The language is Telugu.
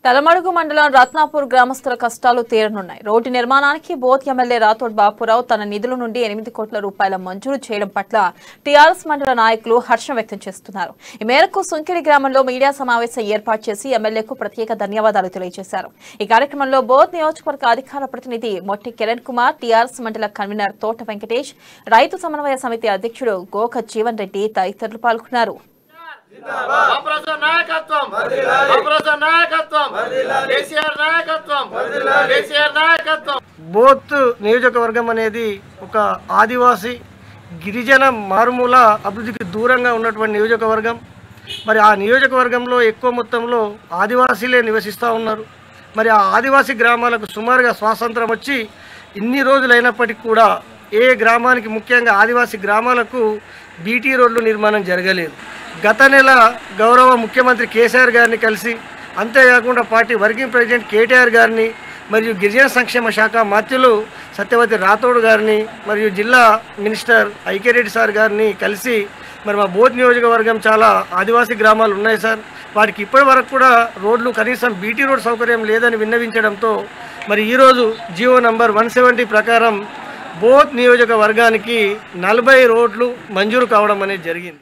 తలమడుగు మండలం రత్నాపూర్ గ్రామస్తుల కష్టాలు తీరనున్నాయి. రోడ్డు నిర్మాణానికి బోత్ ఎమ్మెల్యే రాథోడ్ బాపురావు తన నిధుల నుండి 8 కోట్ల రూపాయల మంజూరు చేయడం పట్ల టీఆర్ఎస్ మండల నాయకులు హర్షం వ్యక్తం చేస్తున్నారు. ఈ మేరకు సుంకిడి గ్రామంలో మీడియా సమావేశం ఏర్పాటు చేసి ఎమ్మెల్యేకు ప్రత్యేక ధన్యవాదాలు తెలియజేశారు. ఈ కార్యక్రమంలో బోత్ నియోజకవర్గ అధికార ప్రతినిధి మొట్టి కిరణ్ కుమార్, టీఆర్ఎస్ మండల కన్వీనర్ తోట వెంకటేష్, రైతు సమన్వయ సమితి అధ్యక్షుడు గోక జీవన్ రెడ్డి తదితరులు పాల్గొన్నారు. బోత్ నియోజకవర్గం అనేది ఒక ఆదివాసీ గిరిజన మారుమూల అభివృద్ధికి దూరంగా ఉన్నటువంటి నియోజకవర్గం. మరి ఆ నియోజకవర్గంలో ఎక్కువ మొత్తంలో ఆదివాసీలే నివసిస్తూ ఉన్నారు. మరి ఆ ఆదివాసీ గ్రామాలకు సుమారుగా స్వాతంత్రం వచ్చి ఇన్ని రోజులైనప్పటికీ కూడా ఏ గ్రామానికి, ముఖ్యంగా ఆదివాసీ గ్రామాలకు బీటీ రోడ్లు నిర్మాణం జరగలేదు. గత నెల గౌరవ ముఖ్యమంత్రి కేసీఆర్ గారిని కలిసి, అంతేకాకుండా పార్టీ వర్కింగ్ ప్రెసిడెంట్ కేటీఆర్ గారిని, మరియు గిరిజన సంక్షేమ శాఖ మంత్రులు సత్యవతి రాథోడ్ గారిని, మరియు జిల్లా మినిస్టర్ ఐకేరెడ్డి సార్ గారిని కలిసి మరి మా బోత్ నియోజకవర్గం చాలా ఆదివాసీ గ్రామాలు ఉన్నాయి సార్, వాటికి ఇప్పటి వరకు కూడా రోడ్లు, కనీసం బీటీ రోడ్ సౌకర్యం లేదని విన్నవించడంతో మరి ఈరోజు జియో నంబర్ 170 ప్రకారం బోత్ నియోజకవర్గానికి 40 రోడ్లు మంజూరు కావడం అనేది జరిగింది.